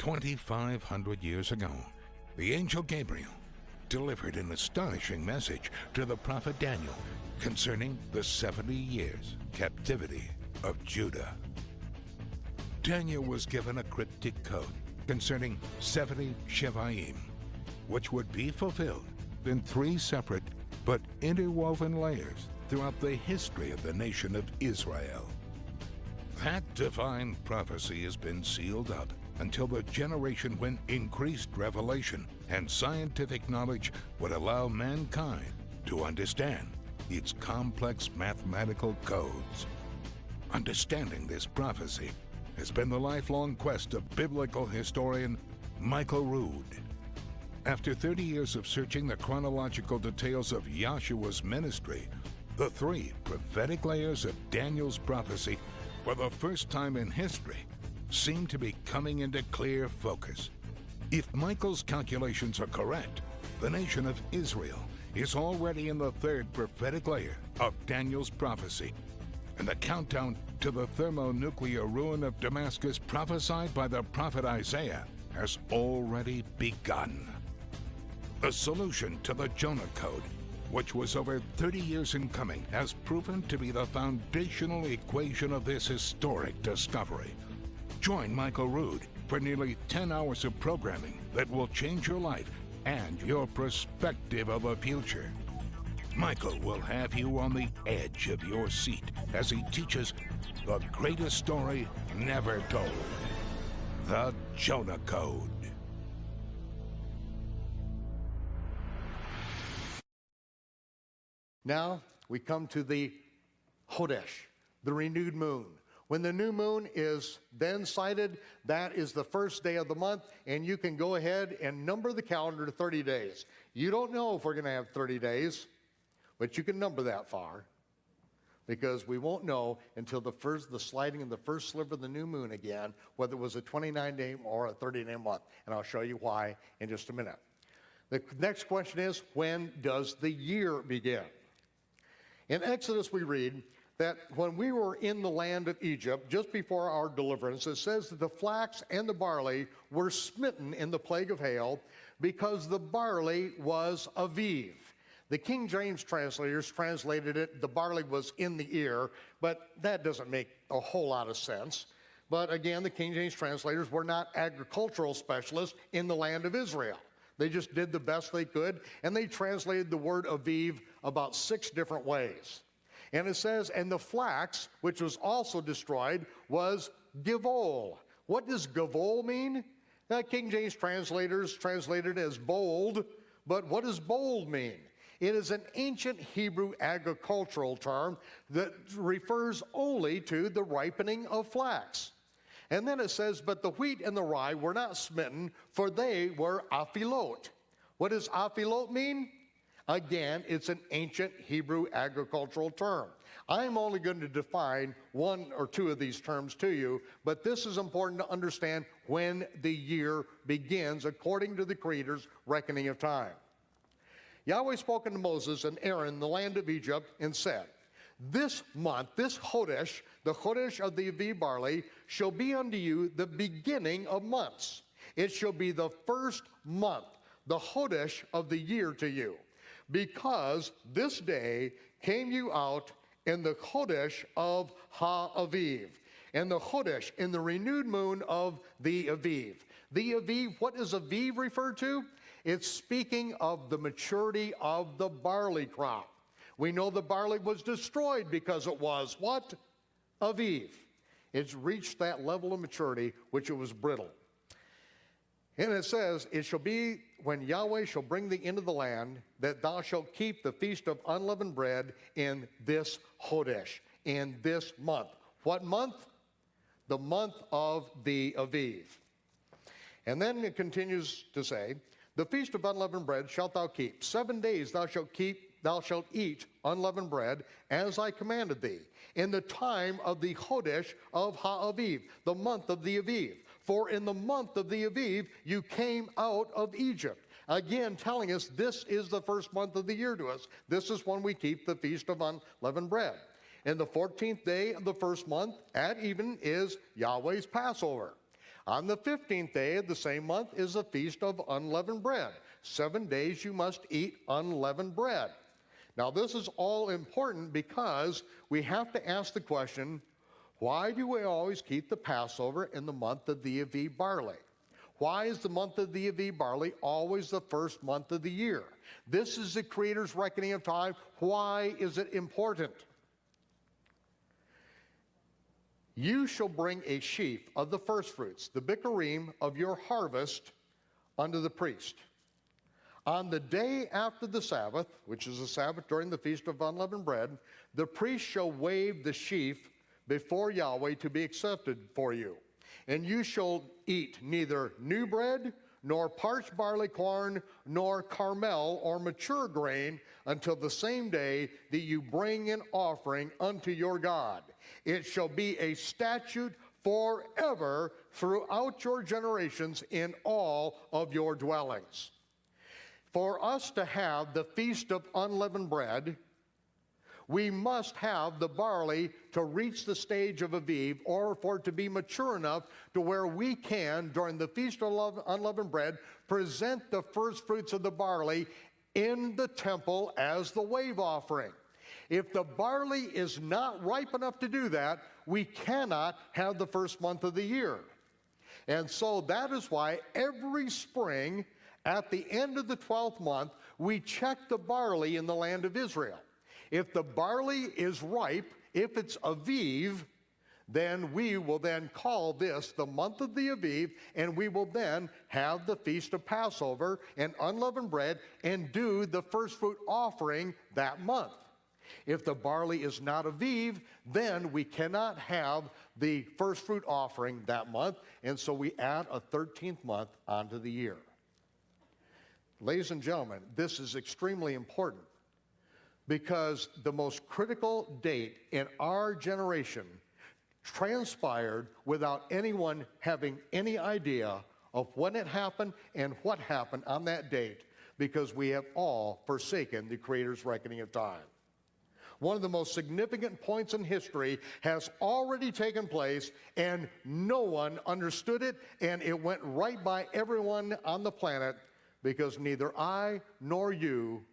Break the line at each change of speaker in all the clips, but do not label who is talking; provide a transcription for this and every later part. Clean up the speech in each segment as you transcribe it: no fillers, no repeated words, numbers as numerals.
2,500 years ago, the angel Gabriel delivered an astonishing message to the prophet Daniel concerning the 70 years captivity of Judah. Daniel was given a cryptic code concerning 70 Shevaim, which would be fulfilled in 3 separate but interwoven layers throughout the history of the nation of Israel. That divine prophecy has been sealed up until the generation when increased revelation and scientific knowledge would allow mankind to understand its complex mathematical codes. Understanding this prophecy has been the lifelong quest of biblical historian Michael Rood. After 30 years of searching the chronological details of Yahshua's ministry, the 3 prophetic layers of Daniel's prophecy, for the first time in history, seem to be coming into clear focus. If Michael's calculations are correct, the nation of Israel is already in the 3rd prophetic layer of Daniel's prophecy, and the countdown to the thermonuclear ruin of Damascus prophesied by the prophet Isaiah has already begun. The solution to the Jonah Code, which was over 30 years in coming, has proven to be the foundational equation of this historic discovery. Join Michael Rood for nearly 10 hours of programming that will change your life and your perspective of the future. Michael will have you on the edge of your seat as he teaches the greatest story never told, the Jonah Code.
Now we come to the Chodesh, the renewed moon. When the new moon is then sighted, that is the first day of the month, and you can go ahead and number the calendar to 30 days. You don't know if we're going to have 30 days, but you can number that far, because we won't know until the sliding of the first sliver of the new moon again, whether it was a 29-day or a 30-day month, and I'll show you why in just a minute. The next question is, when does the year begin? In Exodus we read that when we were in the land of Egypt, just before our deliverance, it says that the flax and the barley were smitten in the plague of hail because the barley was aviv. The King James translators translated it, the barley was in the ear, but that doesn't make a whole lot of sense. But again, the King James translators were not agricultural specialists in the land of Israel. They just did the best they could, and they translated the word aviv about 6 different ways. And it says, and the flax, which was also destroyed, was givol. What does givol mean? King James translators translated it as bold, but what does bold mean? It is an ancient Hebrew agricultural term that refers only to the ripening of flax. And then it says, but the wheat and the rye were not smitten, for they were aphilot. What does aphilot mean? Again, it's an ancient Hebrew agricultural term. I'm only going to define 1 or 2 of these terms to you, but this is important to understand when the year begins according to the Creator's reckoning of time. Yahweh spoke unto Moses and Aaron in the land of Egypt and said, this month, this Chodesh, the Chodesh of the Aviv barley, shall be unto you the beginning of months. It shall be the first month, the Chodesh of the year to you. Because this day came you out in the Chodesh of Ha-Aviv, and the Chodesh in the renewed moon of the Aviv. The Aviv, what does Aviv refer to? It's speaking of the maturity of the barley crop. We know the barley was destroyed because it was what? Aviv. It's reached that level of maturity which it was brittle. And it says, it shall be when Yahweh shall bring thee into the land, that thou shalt keep the feast of unleavened bread in this Chodesh, in this month. What month? The month of the Aviv. And then it continues to say, the feast of unleavened bread shalt thou keep. 7 days thou shalt eat unleavened bread, as I commanded thee, in the time of the Chodesh of Ha-Aviv, the month of the Aviv. For in the month of the Aviv you came out of Egypt. Again, telling us this is the first month of the year to us. This is when we keep the feast of unleavened bread. And the 14th day of the first month at even is Yahweh's Passover. On the 15th day of the same month is a feast of unleavened bread. 7 days you must eat unleavened bread. Now this is all important because we have to ask the question, why do we always keep the Passover in the month of the Aviv barley? Why is the month of the Aviv barley always the first month of the year? This is the Creator's reckoning of time. Why is it important? You shall bring a sheaf of the firstfruits, the bikurim of your harvest, unto the priest. On the day after the Sabbath, which is the Sabbath during the Feast of Unleavened Bread, the priest shall wave the sheaf before Yahweh to be accepted for you. And you shall eat neither new bread, nor parched barley corn, nor carmel or mature grain, until the same day that you bring an offering unto your God. It shall be a statute forever throughout your generations in all of your dwellings. For us to have the Feast of Unleavened Bread, we must have the barley to reach the stage of Aviv, or for it to be mature enough to where we can, during the Feast of Unleavened Bread, present the first fruits of the barley in the temple as the wave offering. If the barley is not ripe enough to do that, we cannot have the first month of the year. And so that is why every spring, at the end of the 12th month, we check the barley in the land of Israel. If the barley is ripe, if it's Aviv, then we will then call this the month of the Aviv, and we will then have the Feast of Passover and unleavened bread and do the first fruit offering that month. If the barley is not Aviv, then we cannot have the first fruit offering that month, and so we add a 13th month onto the year. Ladies and gentlemen, this is extremely important, because the most critical date in our generation transpired without anyone having any idea of when it happened and what happened on that date, because we have all forsaken the Creator's reckoning of time. One of the most significant points in history has already taken place, and no one understood it, and it went right by everyone on the planet, because neither I nor you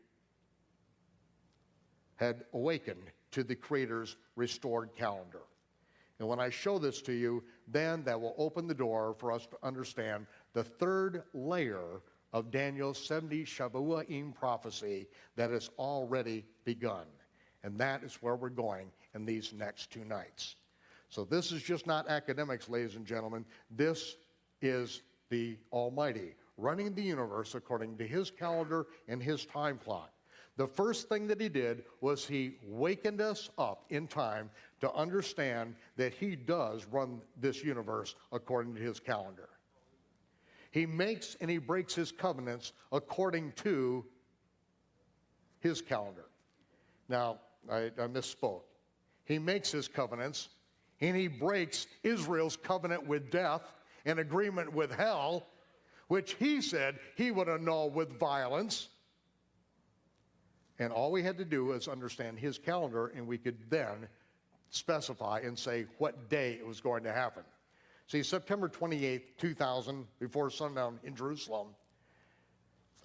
had awakened to the Creator's restored calendar. And when I show this to you, then that will open the door for us to understand the third layer of Daniel's 70 Shavuot prophecy that has already begun. And that is where we're going in these next 2 nights. So this is just not academics, ladies and gentlemen. This is the Almighty running the universe according to His calendar and His time clock. The first thing that He did was He wakened us up in time to understand that He does run this universe according to His calendar. He makes and He breaks His covenants according to His calendar. Now, I misspoke. He makes His covenants, and He breaks Israel's covenant with death and agreement with hell, which He said He would annul with violence. And all we had to do was understand His calendar, and we could then specify and say what day it was going to happen. See, September 28th, 2000, before sundown in Jerusalem.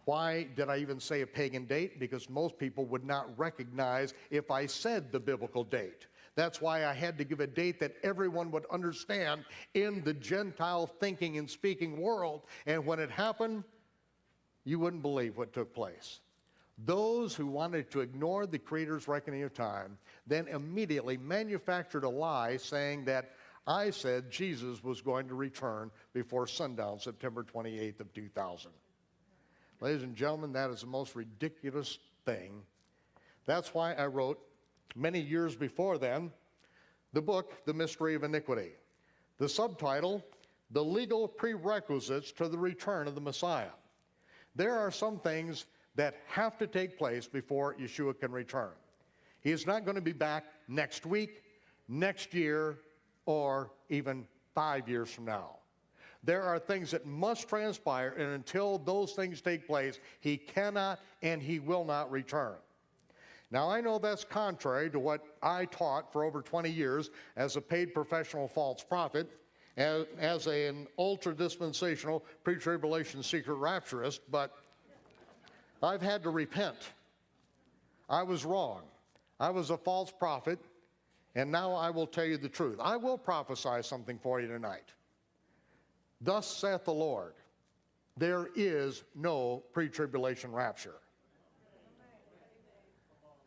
Why did I even say a pagan date? Because most people would not recognize if I said the biblical date. That's why I had to give a date that everyone would understand in the Gentile thinking and speaking world. And when it happened, you wouldn't believe what took place. Those who wanted to ignore the Creator's reckoning of time then immediately manufactured a lie saying that I said Jesus was going to return before sundown, September 28th of 2000. Ladies and gentlemen, that is the most ridiculous thing. That's why I wrote, many years before then, the book, The Mystery of Iniquity. The subtitle, The Legal Prerequisites to the Return of the Messiah. There are some things that have to take place before Yeshua can return. He is not going to be back next week, next year, or even 5 years from now. There are things that must transpire, and until those things take place, He cannot and He will not return. Now, I know that's contrary to what I taught for over 20 years as a paid professional false prophet, as an ultra-dispensational, pre-tribulation secret rapturist, but I've had to repent. I was wrong. I was a false prophet, and now I will tell you the truth. I will prophesy something for you tonight. Thus saith the Lord, there is no pre-tribulation rapture.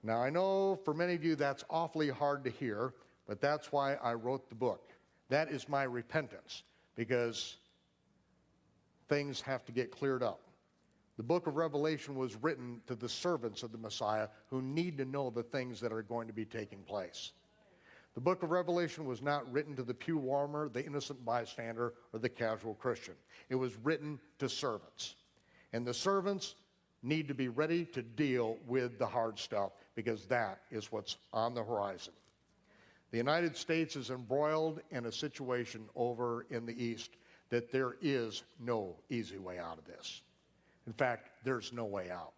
Now, I know for many of you that's awfully hard to hear, but that's why I wrote the book. That is my repentance, because things have to get cleared up. The book of Revelation was written to the servants of the Messiah who need to know the things that are going to be taking place. The book of Revelation was not written to the pew warmer, the innocent bystander, or the casual Christian. It was written to servants. And the servants need to be ready to deal with the hard stuff, because that is what's on the horizon. The United States is embroiled in a situation over in the East that there is no easy way out of this. In fact, there's no way out.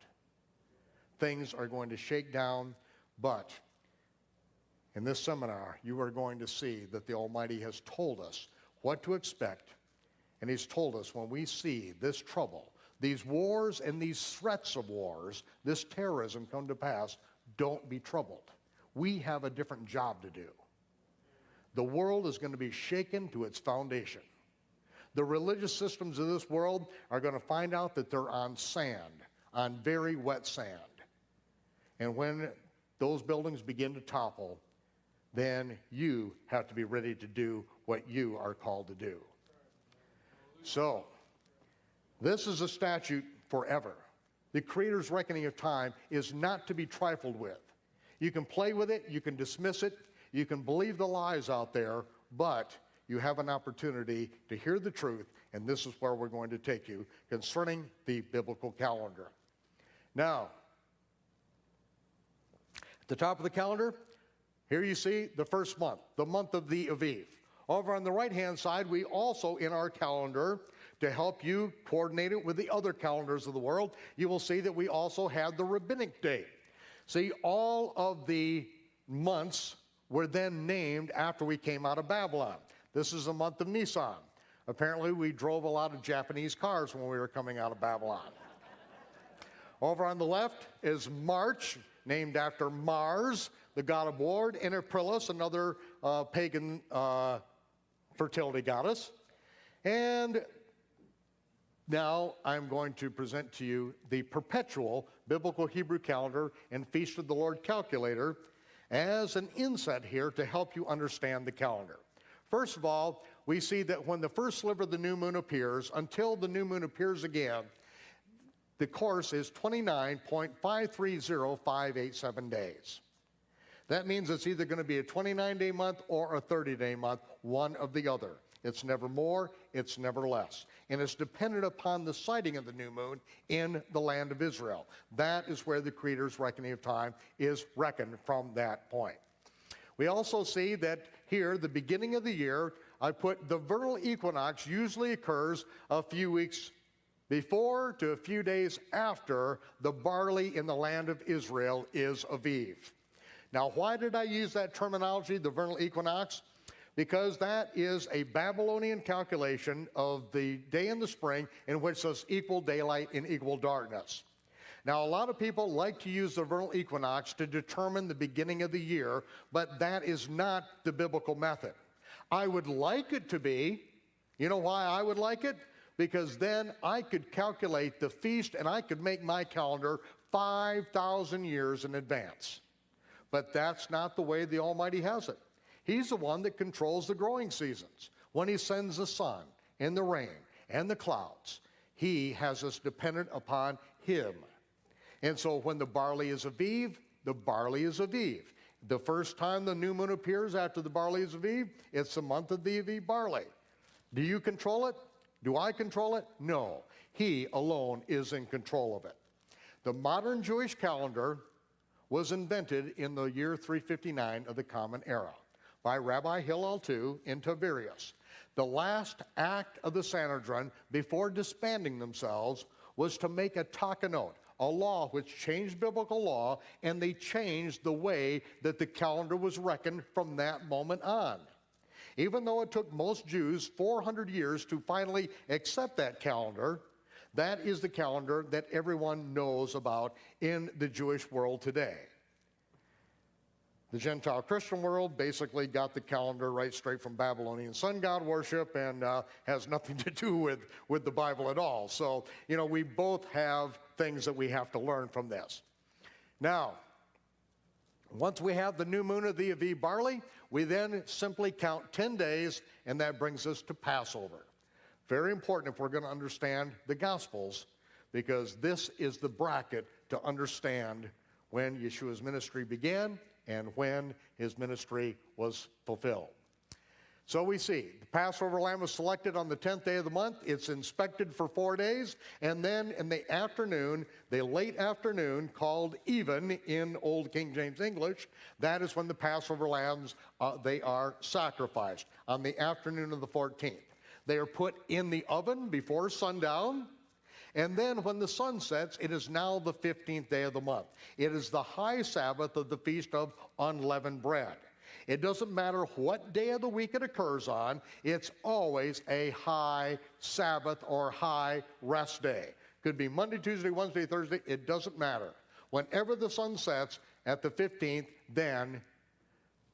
Things are going to shake down, but in this seminar, you are going to see that the Almighty has told us what to expect, and He's told us when we see this trouble, these wars and these threats of wars, this terrorism come to pass, don't be troubled. We have a different job to do. The world is going to be shaken to its foundation. The religious systems of this world are going to find out that they're on sand, on very wet sand. And when those buildings begin to topple, then you have to be ready to do what you are called to do. So, this is a statute forever. The Creator's reckoning of time is not to be trifled with. You can play with it, you can dismiss it, you can believe the lies out there, but you have an opportunity to hear the truth, and this is where we're going to take you concerning the biblical calendar. Now, at the top of the calendar, here you see the first month, the month of the Aviv. Over on the right-hand side, we also, in our calendar, to help you coordinate it with the other calendars of the world, you will see that we also have the rabbinic date. See, all of the months were then named after we came out of Babylon. This is the month of Nisan. Apparently, we drove a lot of Japanese cars when we were coming out of Babylon. Over on the left is March, named after Mars, the god of war, and Aprilis, another pagan fertility goddess. And now I'm going to present to you the perpetual biblical Hebrew calendar and Feast of the Lord calculator as an inset here to help you understand the calendar. First of all, we see that when the first sliver of the new moon appears, until the new moon appears again, the course is 29.530587 days. That means it's either going to be a 29-day month or a 30-day month, one of the other. It's never more, it's never less. And it's dependent upon the sighting of the new moon in the land of Israel. That is where the Creator's reckoning of time is reckoned from that point. We also see that here, the beginning of the year, I put the vernal equinox usually occurs a few weeks before to a few days after the barley in the land of Israel is Aviv. Now, why did I use that terminology, the vernal equinox? Because that is a Babylonian calculation of the day in the spring in which there's equal daylight and equal darkness. Now, a lot of people like to use the vernal equinox to determine the beginning of the year, but that is not the biblical method. I would like it to be. You know why I would like it? Because then I could calculate the feast and I could make my calendar 5,000 years in advance. But that's not the way the Almighty has it. He's the one that controls the growing seasons. When He sends the sun and the rain and the clouds, He has us dependent upon Him. And so when the barley is Aviv, the barley is Aviv. The first time the new moon appears after the barley is Aviv, it's the month of the Aviv barley. Do you control it? Do I control it? No. He alone is in control of it. The modern Jewish calendar was invented in the year 359 of the Common Era by Rabbi Hillel II in Tiberias. The last act of the Sanhedrin before disbanding themselves was to make a takanot, a law which changed biblical law, and they changed the way that the calendar was reckoned from that moment on. Even though it took most Jews 400 years to finally accept that calendar, that is the calendar that everyone knows about in the Jewish world today. The Gentile Christian world basically got the calendar right straight from Babylonian sun god worship and has nothing to do with the Bible at all. So, we both have things that we have to learn from this. Now, once we have the new moon of the Aviv barley, we then simply count 10 days, and that brings us to Passover. Very important if we're going to understand the Gospels, because this is the bracket to understand when Yeshua's ministry began and when his ministry was fulfilled. So we see the Passover lamb was selected on the 10th day of the month. It's inspected for 4 days, and then in the afternoon, the late afternoon, called even in Old King James English, that is when the Passover lambs, they are sacrificed on the afternoon of the 14th. They are put in the oven before sundown. And then when the sun sets, it is now the 15th day of the month. It is the high Sabbath of the Feast of Unleavened Bread. It doesn't matter what day of the week it occurs on, it's always a high Sabbath or high rest day. Could be Monday, Tuesday, Wednesday, Thursday, it doesn't matter. Whenever the sun sets at the 15th, then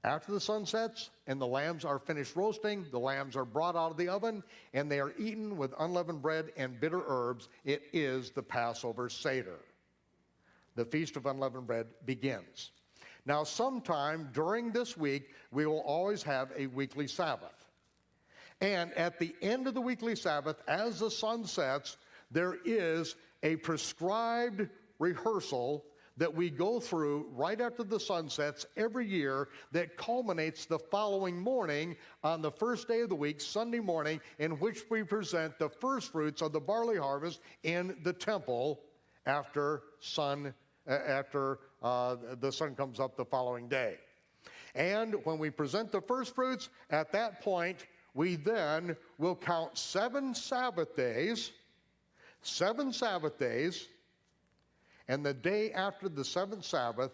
after the sun sets and the lambs are finished roasting, the lambs are brought out of the oven, and they are eaten with unleavened bread and bitter herbs. It is the Passover Seder. The Feast of Unleavened Bread begins. Now, sometime during this week, we will always have a weekly Sabbath. And at the end of the weekly Sabbath, as the sun sets, there is a prescribed rehearsal that we go through right after the sun sets every year that culminates the following morning on the first day of the week, Sunday morning, in which we present the first fruits of the barley harvest in the temple after the sun comes up the following day. And when we present the first fruits, at that point, we then will count 7 Sabbath days, and the day after the 7th Sabbath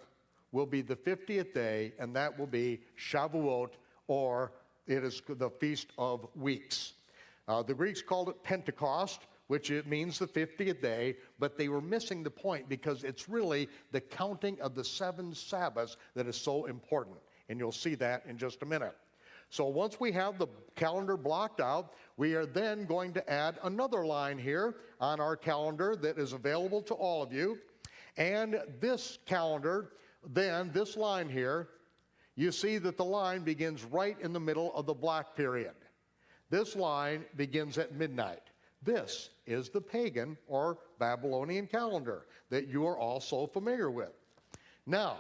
will be the 50th day, and that will be Shavuot, or it is the Feast of Weeks. The Greeks called it Pentecost, which it means the 50th day, but they were missing the point because it's really the counting of the 7 Sabbaths that is so important, and you'll see that in just a minute. So once we have the calendar blocked out, we are then going to add another line here on our calendar that is available to all of you. And this calendar, then this line here, you see that the line begins right in the middle of the black period. This line begins at midnight. This is the pagan or Babylonian calendar that you are all so familiar with. Now,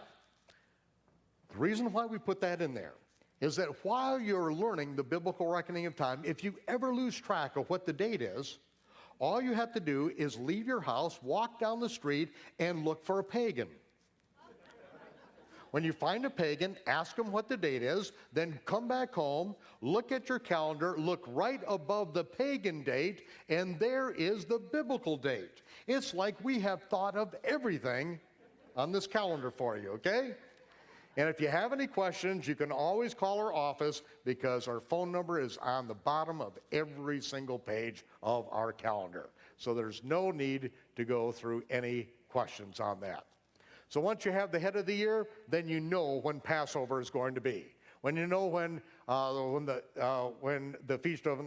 the reason why we put that in there is that while you're learning the biblical reckoning of time, if you ever lose track of what the date is, all you have to do is leave your house, walk down the street, and look for a pagan. When you find a pagan, ask them what the date is, then come back home, look at your calendar, look right above the pagan date, and there is the biblical date. It's like we have thought of everything on this calendar for you, okay? And if you have any questions, you can always call our office because our phone number is on the bottom of every single page of our calendar. So there's no need to go through any questions on that. So once you have the head of the year, then you know when Passover is going to be. When you know when the Feast of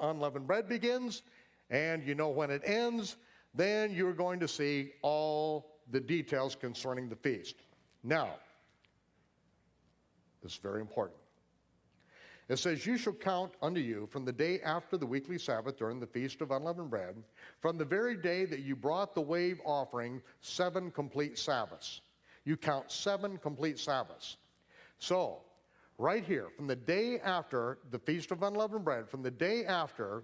Unleavened Bread begins, and you know when it ends, then you're going to see all the details concerning the feast. Now, this is very important. It says, you shall count unto you from the day after the weekly Sabbath during the Feast of Unleavened Bread, from the very day that you brought the wave offering, 7 complete Sabbaths. You count 7 complete Sabbaths. So, right here, from the day after the Feast of Unleavened Bread, from the day after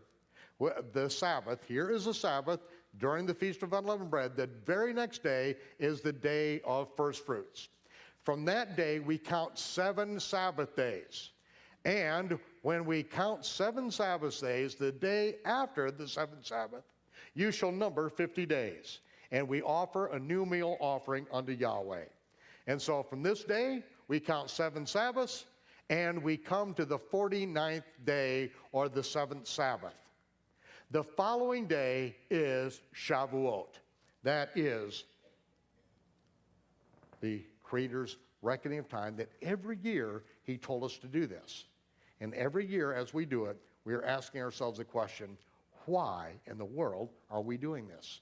the Sabbath, here is the Sabbath during the Feast of Unleavened Bread, the very next day is the day of first fruits. From that day, we count 7 Sabbath days. And when we count 7 Sabbath days, the day after the 7th Sabbath, you shall number 50 days. And we offer a new meal offering unto Yahweh. And so from this day, we count 7 Sabbaths. and we come to the 49th day, or the 7th Sabbath. The following day is Shavuot. That is the Creator's reckoning of time, that every year he told us to do this. And every year as we do it, we are asking ourselves the question, why in the world are we doing this?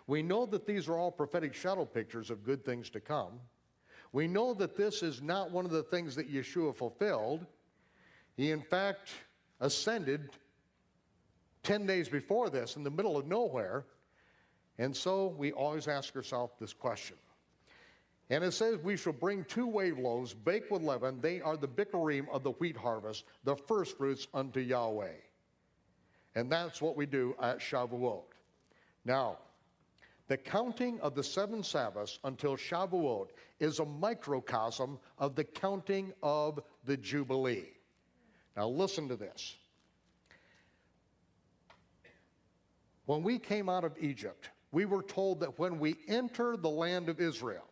We know that these are all prophetic shadow pictures of good things to come. We know that this is not one of the things that Yeshua fulfilled. He, in fact, ascended 10 days before this in the middle of nowhere. And so we always ask ourselves this question. And it says, we shall bring 2 wave loaves baked with leaven. They are the bikurim of the wheat harvest, the first fruits unto Yahweh. And that's what we do at Shavuot. Now, the counting of the 7 Sabbaths until Shavuot is a microcosm of the counting of the Jubilee. Now listen to this. When we came out of Egypt, we were told that when we enter the land of Israel,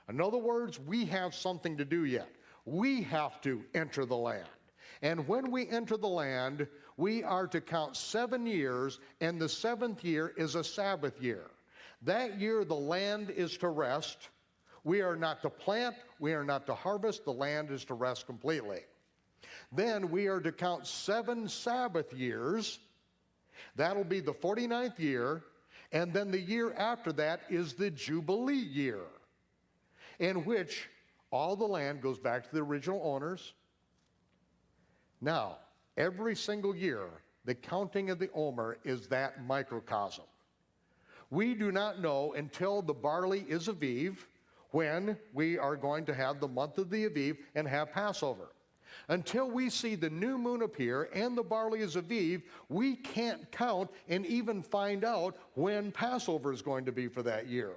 in other words, we have something to do yet. We have to enter the land. And when we enter the land, we are to count 7 years, and the 7th year is a Sabbath year. That year, the land is to rest. We are not to plant. We are not to harvest. The land is to rest completely. Then we are to count 7 Sabbath years. That'll be the 49th year. And then the year after that is the Jubilee year, in which all the land goes back to the original owners. Now, every single year, the counting of the Omer is that microcosm. We do not know until the barley is Aviv when we are going to have the month of the Aviv and have Passover. Until we see the new moon appear and the barley is Aviv, we can't count and even find out when Passover is going to be for that year.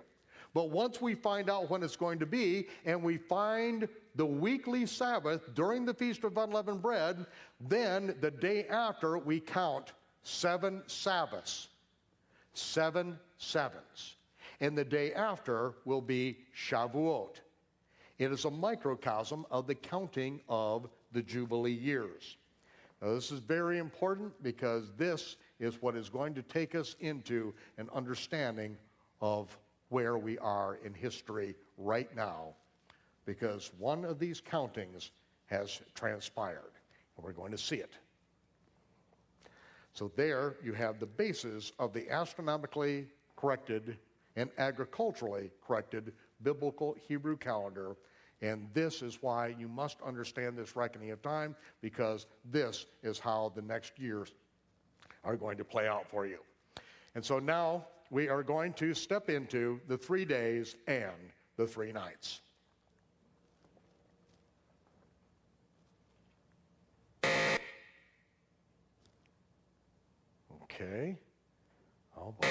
But once we find out when it's going to be, and we find the weekly Sabbath during the Feast of Unleavened Bread, then the day after we count 7 Sabbaths. 7 sevens. And the day after will be Shavuot. It is a microcosm of the counting of the Jubilee years. Now, this is very important because this is what is going to take us into an understanding of where we are in history right now, because one of these countings has transpired, and we're going to see it. So there you have the basis of the astronomically corrected and agriculturally corrected biblical Hebrew calendar, and this is why you must understand this reckoning of time, because this is how the next years are going to play out for you. And so now we are going to step into the 3 days and the 3 nights. Okay. Oh boy.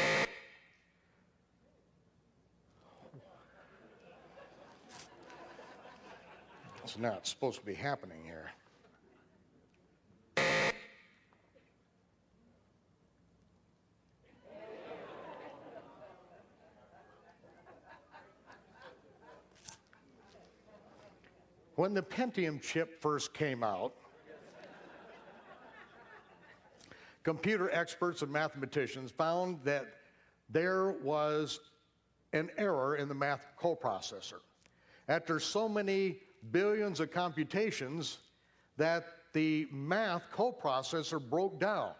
It's not supposed to be happening here. When the Pentium chip first came out, computer experts and mathematicians found that there was an error in the math coprocessor. After so many billions of computations, that the math coprocessor broke down,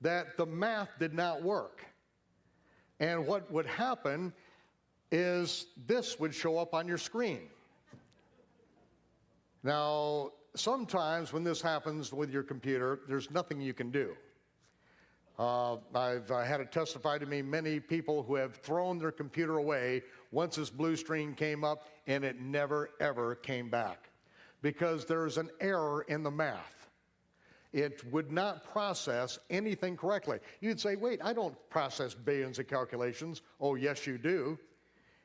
that the math did not work. And what would happen is this would show up on your screen. Now, sometimes when this happens with your computer, there's nothing you can do. I've had it testified to me many people who have thrown their computer away once this blue screen came up, and it never, ever came back because there's an error in the math. It would not process anything correctly. You'd say, wait, I don't process billions of calculations. Oh, yes, you do.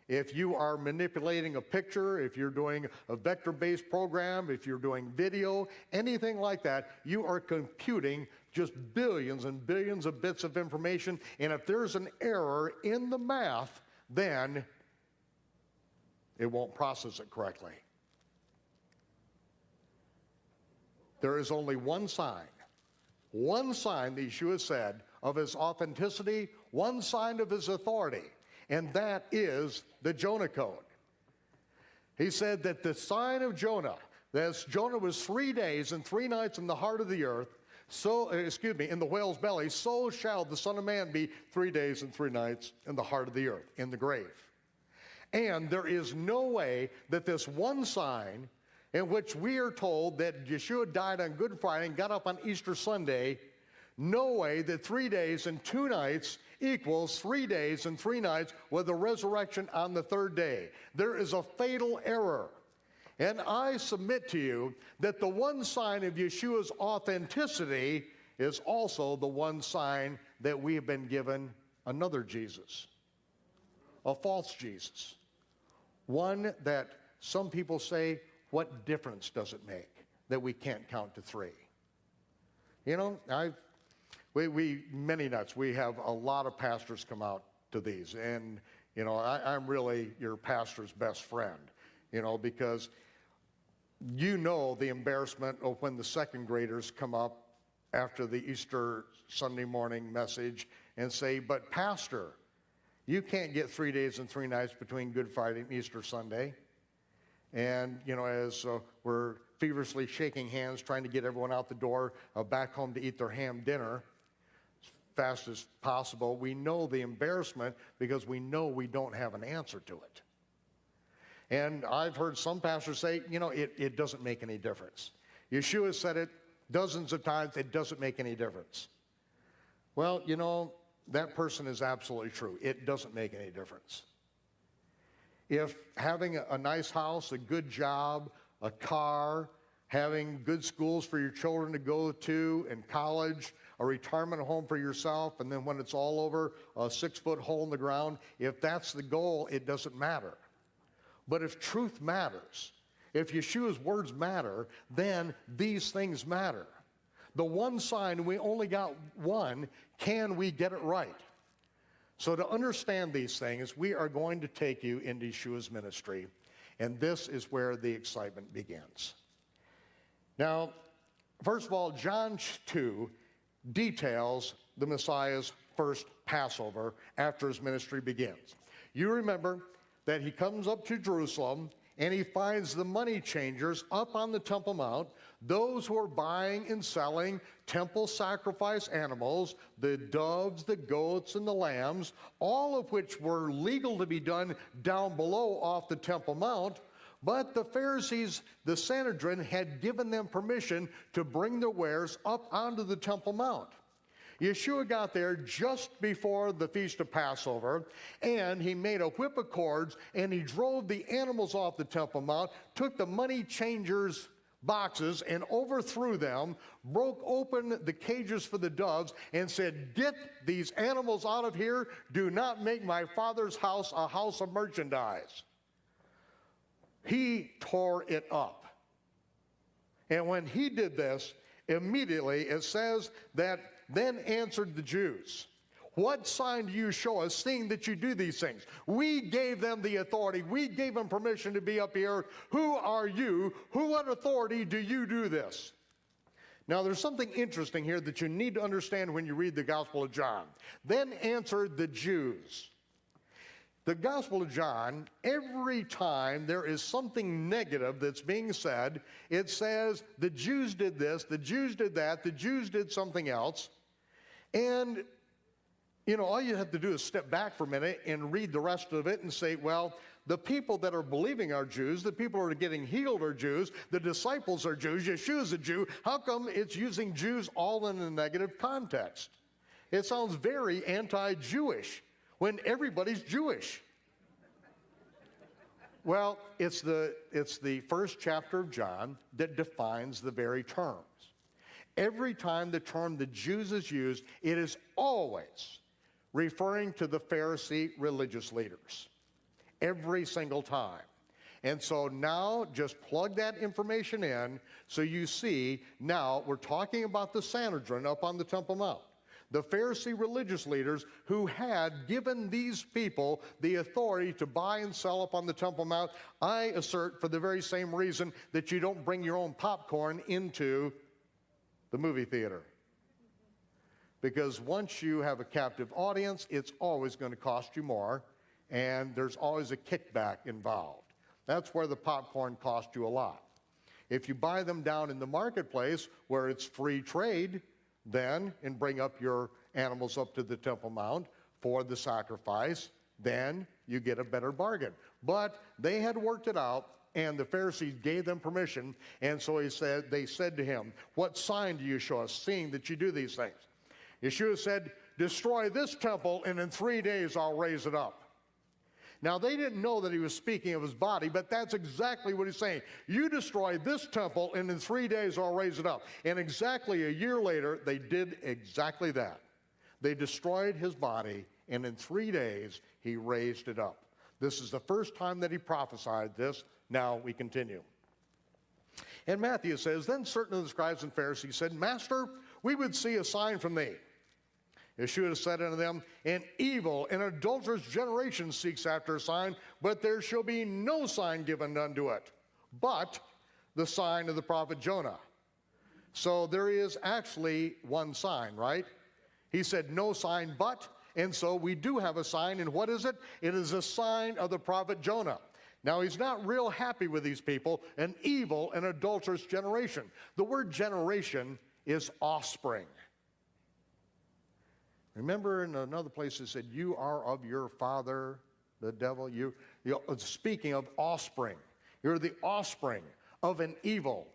If you are manipulating a picture, if you're doing a vector-based program, if you're doing video, anything like that, you are computing just billions and billions of bits of information. And if there's an error in the math, then it won't process it correctly. there is only one sign that Yeshua said of his authenticity, one sign of his authority, and that is the Jonah code. He said that the sign of Jonah, that Jonah was 3 days and 3 nights in the heart of the earth, in the whale's belly, so shall the Son of Man be 3 days and 3 nights in the heart of the earth, in the grave. And there is no way that this one sign, in which we are told that Yeshua died on Good Friday and got up on Easter Sunday, no way that 3 days and 2 nights equals 3 days and 3 nights with a resurrection on the third day. There is a fatal error. And I submit to you that the one sign of Yeshua's authenticity is also the one sign that we have been given another Jesus, a false Jesus. One that some people say, what difference does it make that we can't count to 3? You know, many nights we have a lot of pastors come out to these, and you know, I'm really your pastor's best friend, you know, because you know the embarrassment of when the second graders come up after the Easter Sunday morning message and say, but Pastor, you can't get 3 days and 3 nights between Good Friday and Easter Sunday. And, you know, as we're feverishly shaking hands trying to get everyone out the door back home to eat their ham dinner as fast as possible, we know the embarrassment because we know we don't have an answer to it. And I've heard some pastors say, you know, it doesn't make any difference. Yeshua said it dozens of times, it doesn't make any difference. Well, you know, that person is absolutely true. It doesn't make any difference. If having a nice house, a good job, a car, having good schools for your children to go to and college, a retirement home for yourself, and then when it's all over, a 6-foot hole in the ground, if that's the goal, it doesn't matter. But if truth matters, if Yeshua's words matter, then these things matter. The one sign, we only got one, can we get it right? So to understand these things, we are going to take you into Yeshua's ministry, and this is where the excitement begins. Now, first of all, John 2 details the Messiah's first Passover after his ministry begins. You remember that he comes up to Jerusalem and he finds the money changers up on the Temple Mount, those who are buying and selling temple sacrifice animals, the doves, the goats, and the lambs, all of which were legal to be done down below off the Temple Mount. But the Pharisees, the Sanhedrin, had given them permission to bring their wares up onto the Temple Mount. Yeshua got there just before the Feast of Passover, and he made a whip of cords, and he drove the animals off the Temple Mount, took the money changers' boxes and overthrew them, broke open the cages for the doves, and said, "Get these animals out of here. Do not make my Father's house a house of merchandise." He tore it up. And when he did this, immediately it says that then answered the Jews, "What sign do you show us, seeing that you do these things? We gave them the authority. We gave them permission to be up here. Who are you? What authority do you do this?" Now, there's something interesting here that you need to understand when you read the Gospel of John. Then answered the Jews. The Gospel of John, every time there is something negative that's being said, it says the Jews did this, the Jews did that, the Jews did something else. And, you know, all you have to do is step back for a minute and read the rest of it and say, well, the people that are believing are Jews, the people who are getting healed are Jews, the disciples are Jews, Yeshua's a Jew. How come it's using Jews all in a negative context? It sounds very anti-Jewish when everybody's Jewish. Well, it's the first chapter of John that defines the very terms. Every time the term the Jews is used, it is always referring to the Pharisee religious leaders. Every single time. And so now just plug that information in so you see now we're talking about the Sanhedrin up on the Temple Mount. The Pharisee religious leaders who had given these people the authority to buy and sell up on the Temple Mount, I assert for the very same reason that you don't bring your own popcorn into the movie theater. Because once you have a captive audience, it's always going to cost you more, and there's always a kickback involved. That's where the popcorn costs you a lot. If you buy them down in the marketplace where it's free trade, then, and bring up your animals up to the Temple Mount for the sacrifice, then you get a better bargain. But they had worked it out, and the Pharisees gave them permission, and so they said to him, "What sign do you show us, seeing that you do these things?" Yeshua said, "Destroy this temple, and in 3 days I'll raise it up." Now, they didn't know that he was speaking of his body, but that's exactly what he's saying. You destroy this temple, and in 3 days I'll raise it up. And exactly a year later, they did exactly that. They destroyed his body, and in 3 days he raised it up. This is the first time that he prophesied this. Now we continue. And Matthew says, "Then certain of the scribes and Pharisees said, 'Master, we would see a sign from thee.' Yeshua said unto them, 'An evil and adulterous generation seeks after a sign, but there shall be no sign given unto it, but the sign of the prophet Jonah.'" So there is actually one sign, right? He said no sign but, and so we do have a sign, and what is it? It is a sign of the prophet Jonah. Now, he's not real happy with these people, an evil and adulterous generation. The word generation is offspring. Remember in another place it said, "You are of your father, the devil." Speaking of offspring, you're the offspring of an evil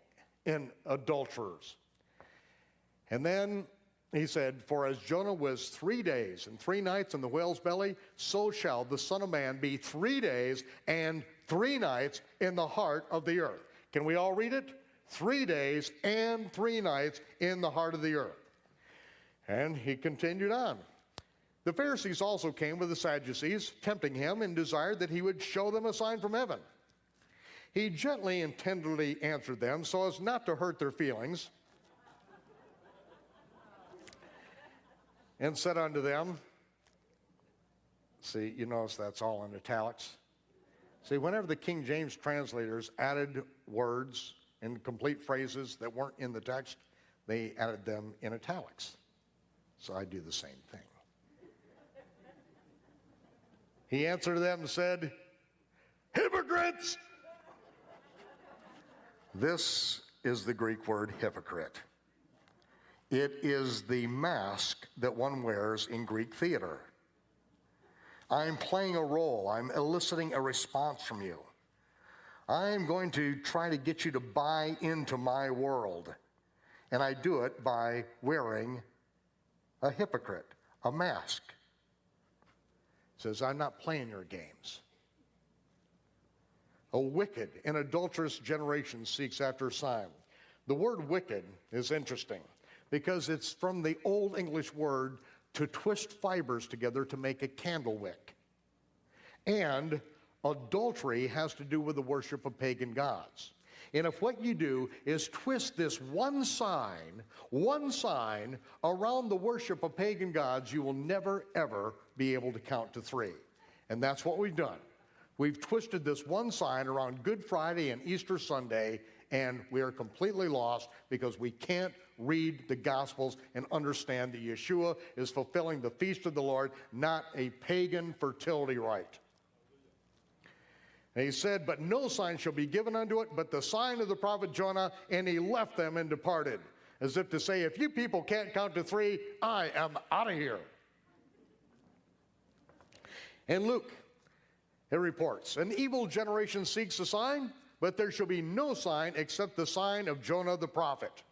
and adulterers. And then he said, "For as Jonah was 3 days and 3 nights in the whale's belly, so shall the Son of Man be 3 days and 3 nights in the heart of the earth." Can we all read it? 3 days and 3 nights in the heart of the earth. And he continued on. The Pharisees also came with the Sadducees, tempting him, and desired that he would show them a sign from heaven. He gently and tenderly answered them, so as not to hurt their feelings, and said unto them, see, you notice that's all in italics. See, whenever the King James translators added words and complete phrases that weren't in the text, they added them in italics. So I do the same thing. He answered them and said, "Hypocrites!" This is the Greek word hypocrite. It is the mask that one wears in Greek theater. I'm playing a role. I'm eliciting a response from you. I'm going to try to get you to buy into my world. And I do it by wearing a hypocrite, a mask. It says, I'm not playing your games. A wicked and adulterous generation seeks after a sign. The word wicked is interesting because it's from the Old English word to twist fibers together to make a candle wick. And adultery has to do with the worship of pagan gods. And if what you do is twist this one sign around the worship of pagan gods, you will never, ever be able to count to 3. And that's what we've done. We've twisted this one sign around Good Friday and Easter Sunday, and we are completely lost because we can't read the Gospels and understand that Yeshua is fulfilling the feast of the Lord, not a pagan fertility rite. And he said, but no sign shall be given unto it, but the sign of the prophet Jonah, and he left them and departed. As if to say, if you people can't count to 3, I am out of here. And Luke, it reports, an evil generation seeks a sign, but there shall be no sign except the sign of Jonah the prophet.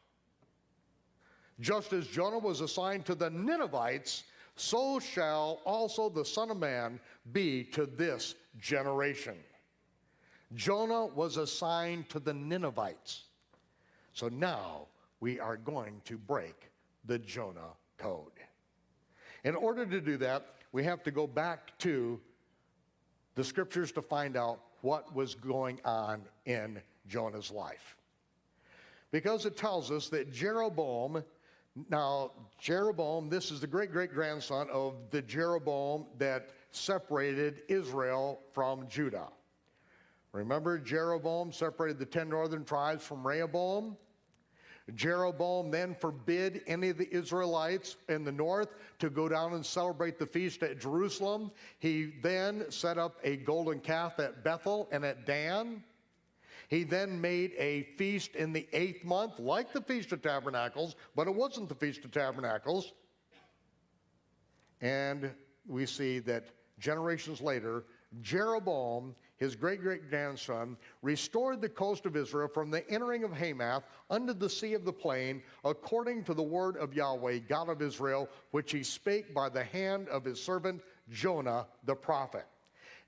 Just as Jonah was assigned to the Ninevites, so shall also the Son of Man be to this generation. Jonah was assigned to the Ninevites. So now we are going to break the Jonah code. In order to do that, we have to go back to the scriptures to find out what was going on in Jonah's life. Because it tells us that Jeroboam, this is the great-great-grandson of the Jeroboam that separated Israel from Judah. Remember, Jeroboam separated the 10 northern tribes from Rehoboam? Jeroboam then forbid any of the Israelites in the north to go down and celebrate the feast at Jerusalem. He then set up a golden calf at Bethel and at Dan. He then made a feast in the 8th month, like the Feast of Tabernacles, but it wasn't the Feast of Tabernacles. And we see that generations later, Jeroboam, his great-great-grandson, restored the coast of Israel from the entering of Hamath unto the sea of the plain, according to the word of Yahweh, God of Israel, which he spake by the hand of his servant Jonah the prophet.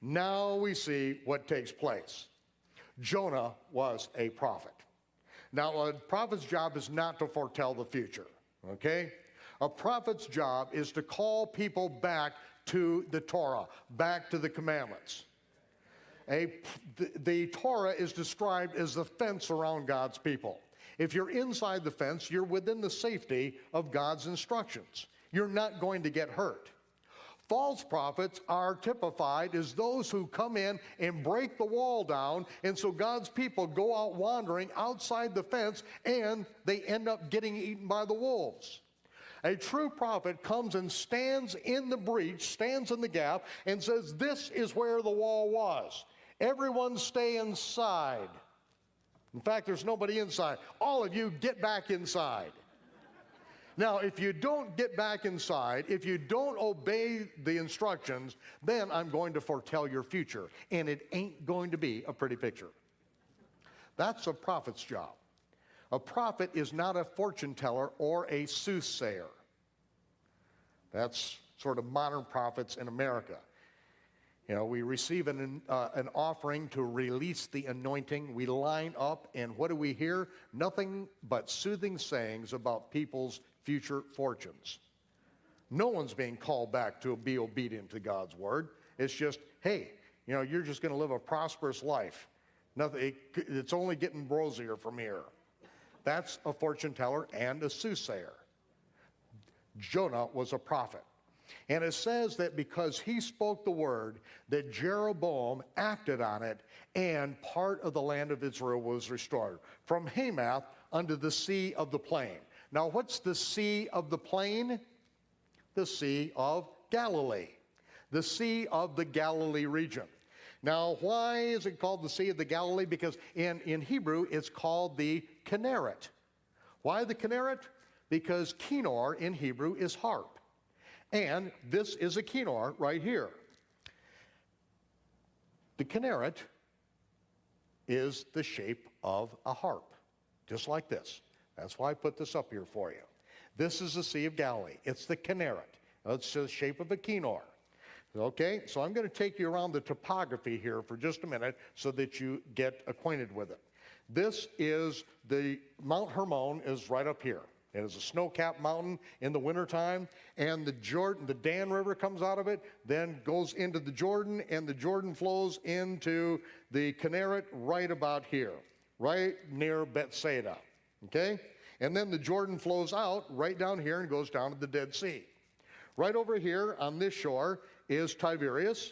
Now we see what takes place. Jonah was a prophet. Now, a prophet's job is not to foretell the future, okay? A prophet's job is to call people back to the Torah, back to the commandments. The Torah is described as the fence around God's people. If you're inside the fence, you're within the safety of God's instructions. You're not going to get hurt. False prophets are typified as those who come in and break the wall down, and so God's people go out wandering outside the fence, and they end up getting eaten by the wolves. A true prophet comes and stands in the breach, stands in the gap, and says, this is where the wall was. Everyone stay inside. In fact, there's nobody inside. All of you get back inside. Now, if you don't get back inside, if you don't obey the instructions, then I'm going to foretell your future, and it ain't going to be a pretty picture. That's a prophet's job. A prophet is not a fortune teller or a soothsayer. That's sort of modern prophets in America. You know, we receive an offering to release the anointing. We line up, and what do we hear? Nothing but soothing sayings about people's future fortunes. No one's being called back to be obedient to God's word. It's just, hey, you know, you're just going to live a prosperous life. It's only getting rosier from here. That's a fortune teller and a soothsayer. Jonah was a prophet. And it says that because he spoke the word, that Jeroboam acted on it, and part of the land of Israel was restored, from Hamath unto the sea of the plain. Now, what's the sea of the plain? The Sea of Galilee. The Sea of the Galilee region. Now, why is it called the Sea of the Galilee? Because in Hebrew, it's called the Kinneret. Why the Kinneret? Because Kinnor in Hebrew is harp. And this is a Kinnor right here. The Kinneret is the shape of a harp, just like this. That's why I put this up here for you. This is the Sea of Galilee. It's the Kinneret. It's the shape of a Kinnor. Okay, so I'm going to take you around the topography here for just a minute so that you get acquainted with it. This is the Mount Hermon is right up here. It is a snow-capped mountain in the wintertime, and the Dan River comes out of it, then goes into the Jordan, and the Jordan flows into the Kinneret right about here, right near Bethsaida, okay? And then the Jordan flows out right down here and goes down to the Dead Sea. Right over here on this shore is Tiberias.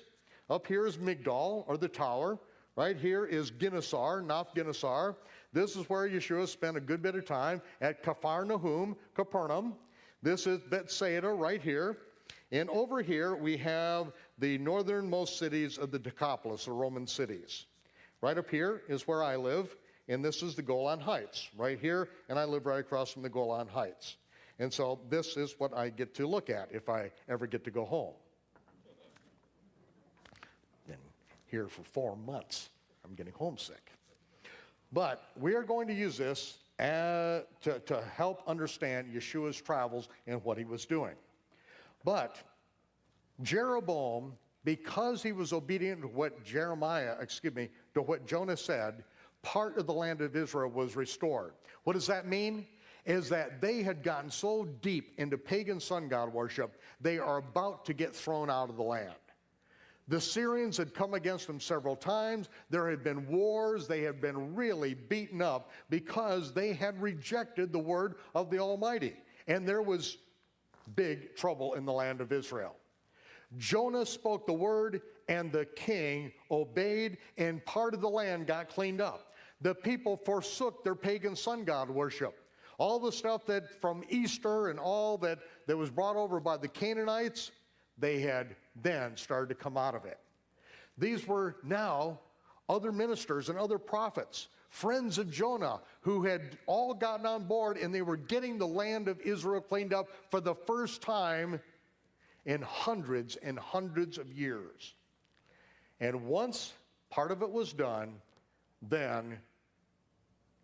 Up here is Migdal, or the tower. Right here is Gennesar, Nath Gennesar. This is where Yeshua spent a good bit of time at Capernaum. This is Bethsaida right here. And over here we have the northernmost cities of the Decapolis, the Roman cities. Right up here is where I live, and this is the Golan Heights right here, and I live right across from the Golan Heights. And so this is what I get to look at if I ever get to go home. Been here for 4 months. I'm getting homesick. But we are going to use this to help understand Yeshua's travels and what he was doing. But Jeroboam, because he was obedient to what to what Jonah said, part of the land of Israel was restored. What does that mean? Is that they had gotten so deep into pagan sun god worship, they are about to get thrown out of the land. The Syrians had come against them several times. There had been wars. They had been really beaten up because they had rejected the word of the Almighty. And there was big trouble in the land of Israel. Jonah spoke the word, and the king obeyed, and part of the land got cleaned up. The people forsook their pagan sun god worship. all the stuff that from Easter and all that was brought over by the Canaanites, they had then started to come out of it. These were now other ministers and other prophets, friends of Jonah, who had all gotten on board, and they were getting the land of Israel cleaned up for the first time in hundreds and hundreds of years. And once part of it was done, then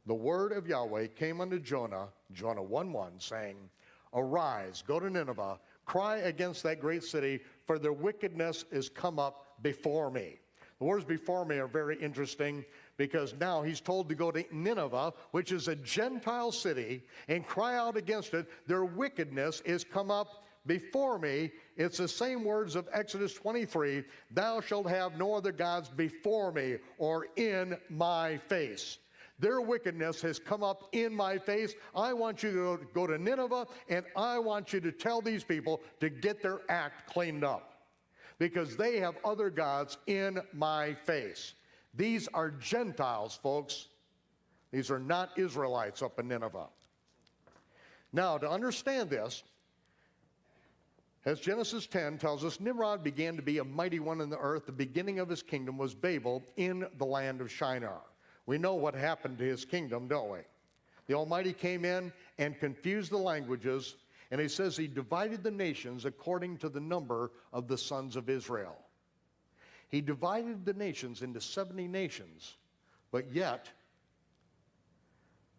the word of Yahweh came unto Jonah, Jonah 1:1, saying, "Arise, go to Nineveh, cry against that great city, for their wickedness is come up before me." The words "before me" are very interesting, because now he's told to go to Nineveh, which is a Gentile city, and cry out against it. Their wickedness is come up before me. It's the same words of Exodus 23, "Thou shalt have no other gods before me or in my face." Their wickedness has come up in my face. I want you to go to Nineveh, and I want you to tell these people to get their act cleaned up, because they have other gods in my face. These are Gentiles, folks. These are not Israelites up in Nineveh. Now, to understand this, as Genesis 10 tells us, Nimrod began to be a mighty one in the earth. The beginning of his kingdom was Babel in the land of Shinar. We know what happened to his kingdom, don't we? The Almighty came in and confused the languages, and he says he divided the nations according to the number of the sons of Israel. He divided the nations into 70 nations, but yet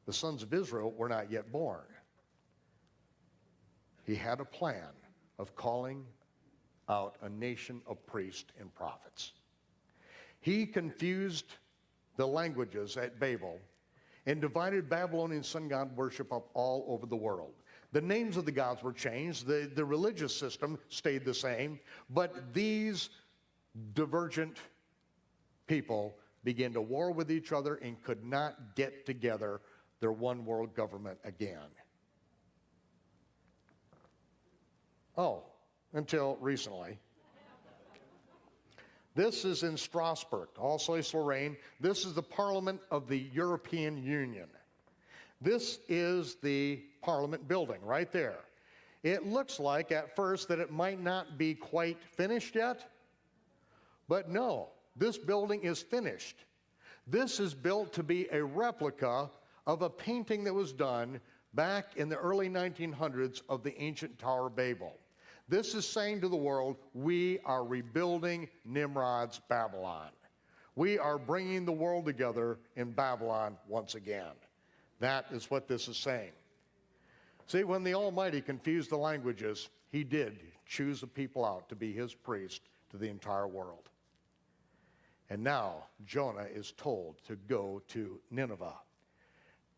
the sons of Israel were not yet born. He had a plan of calling out a nation of priests and prophets. He confused the languages at Babel and divided Babylonian sun god worship up all over the world. The names of the gods were changed. The religious system stayed the same, but these divergent people began to war with each other and could not get together their one world government again. Oh, until recently. This is in Strasbourg, Alsace-Lorraine. This is the Parliament of the European Union. This is the Parliament building right there. It looks like at first that it might not be quite finished yet, but no, this building is finished. This is built to be a replica of a painting that was done back in the early 1900s of the ancient Tower of Babel. This is saying to the world, we are rebuilding Nimrod's Babylon. We are bringing the world together in Babylon once again. That is what this is saying. See, when the Almighty confused the languages, he did choose a people out to be his priest to the entire world. And now Jonah is told to go to Nineveh.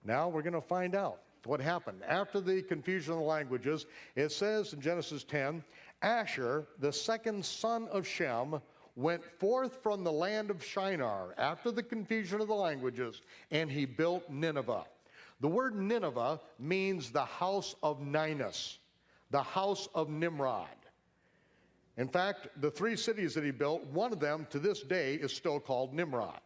Now we're going to find out what happened. After the confusion of the languages, it says in Genesis 10, Asher, the second son of Shem, went forth from the land of Shinar after the confusion of the languages, and he built Nineveh. The word Nineveh means the house of Ninus, the house of Nimrod. In fact, the three cities that he built, one of them to this day is still called Nimrod.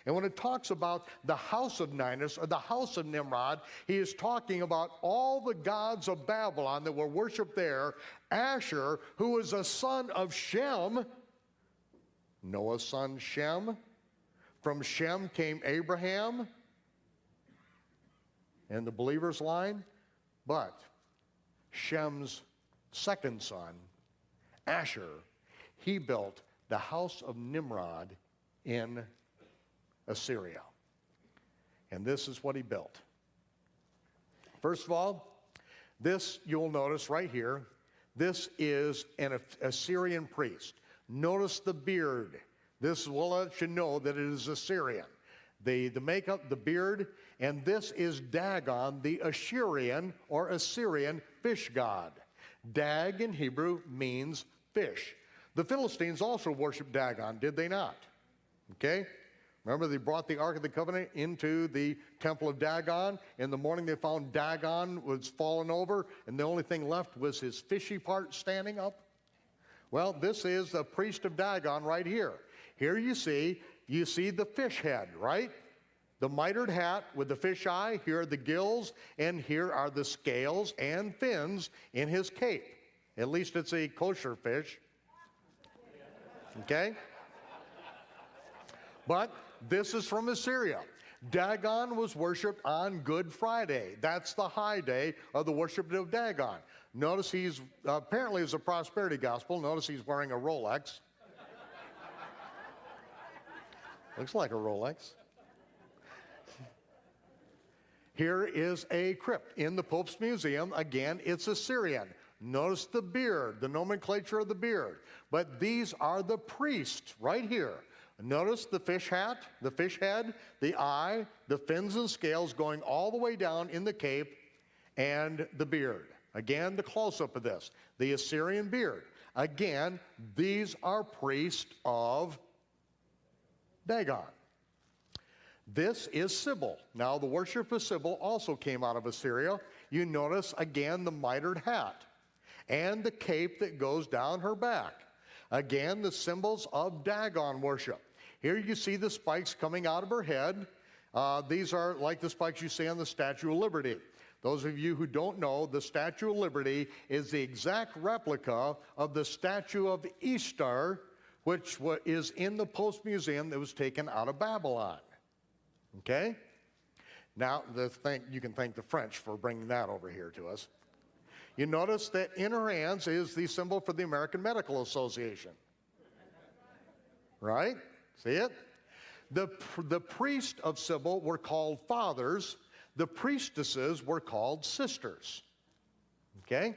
And when it talks about the house of Ninus or the house of Nimrod, he is talking about all the gods of Babylon that were worshipped there. Asher, who was a son of Shem, Noah's son Shem. From Shem came Abraham and the believer's line. But Shem's second son, Asher, he built the house of Nimrod in Assyria. And this is what he built. First of all, this you'll notice right here, this is an Assyrian priest. Notice the beard. This will let you know that it is Assyrian. The makeup, the beard, and this is Dagon, the Assyrian or Assyrian fish god. Dag in Hebrew means fish. The Philistines also worshiped Dagon, did they not? Okay? Remember, they brought the Ark of the Covenant into the temple of Dagon. In the morning, they found Dagon was fallen over, and the only thing left was his fishy part standing up. Well, this is the priest of Dagon right here. Here you see the fish head, right? the mitered hat with the fish eye, here are the gills, and here are the scales and fins in his cape. At least it's a kosher fish. Okay? But this is from Assyria. Dagon was worshipped on Good Friday. That's the high day of the worship of Dagon. Notice he's, apparently it's a prosperity gospel. Notice he's wearing a Rolex. Looks like a Rolex. Here is a crypt in the Pope's Museum. Again, it's Assyrian. Notice the beard, the nomenclature of the beard. But these are the priests right here. Notice the fish hat, the fish head, the eye, the fins and scales going all the way down in the cape, and the beard. Again, the close-up of this, the Assyrian beard. Again, these are priests of Dagon. This is Sybil. Now, the worship of Sybil also came out of Assyria. You notice, again, the mitered hat and the cape that goes down her back. Again, the symbols of Dagon worship. Here you see the spikes coming out of her head. These are like the spikes you see on the Statue of Liberty. Those of you who don't know, the Statue of Liberty is the exact replica of the statue of Easter, which is in the Post Museum that was taken out of Babylon. Okay? Now, you can thank the French for bringing that over here to us. You notice that in her hands is the symbol for the American Medical Association. Right? See it? The priests of Sybil were called fathers. The priestesses were called sisters. Okay?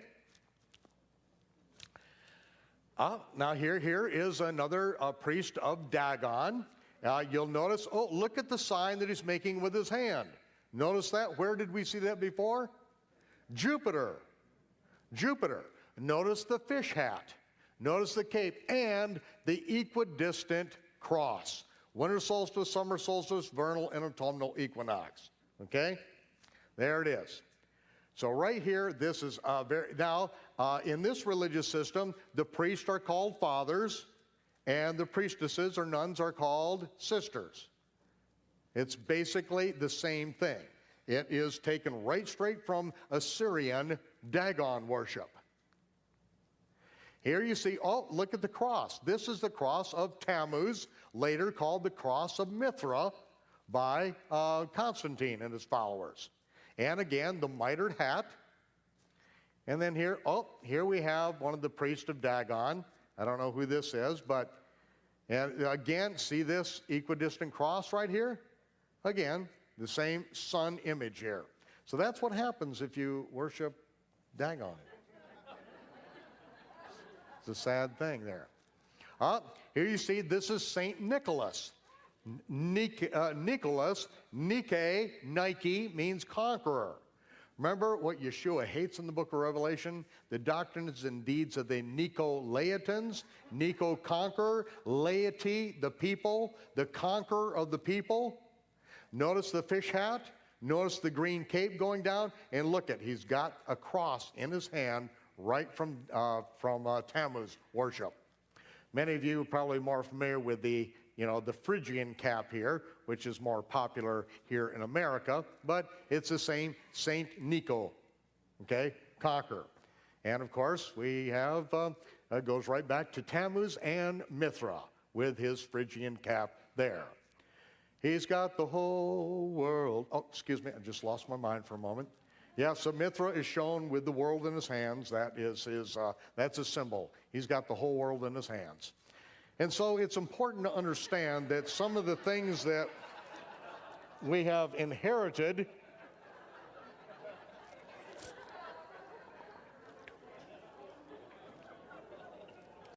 Now here is another priest of Dagon. You'll notice, oh, look at the sign that he's making with his hand. Notice that. Where did we see that before? Jupiter. Jupiter. Notice the fish hat. Notice the cape and the equidistant cross. Winter solstice, summer solstice, vernal and autumnal equinox. Okay? There it is. So right here, this is in this religious system, the priests are called fathers, and the priestesses or nuns are called sisters. It's basically the same thing. It is taken right straight from Assyrian Dagon worship. Here you see, oh, look at the cross. This is the cross of Tammuz, later called the cross of Mithra by Constantine and his followers. And again, the mitered hat. And then here we have one of the priests of Dagon. I don't know who this is, but and again, see this equidistant cross right here? Again, the same sun image here. So that's what happens if you worship Dagon. It's a sad thing there. Here you see, this is Saint Nicholas. Nicholas, Nike means conqueror. Remember what Yeshua hates in the book of Revelation? The doctrines and deeds of the Nicolaitans. Nico, conqueror. Laity, the people. The conqueror of the people. Notice the fish hat. Notice the green cape going down. And look at, he's got a cross in his hand right from Tammuz worship. Many of you are probably more familiar with the Phrygian cap here, which is more popular here in America, but it's the same Saint Nico, okay, conqueror. And of course, we have, it goes right back to Tammuz and Mithra with his Phrygian cap there. He's got the whole world. Oh, excuse me, I just lost my mind for a moment. Yeah, so Mithra is shown with the world in his hands. That is that's a symbol. He's got the whole world in his hands. And so it's important to understand that some of the things that we have inherited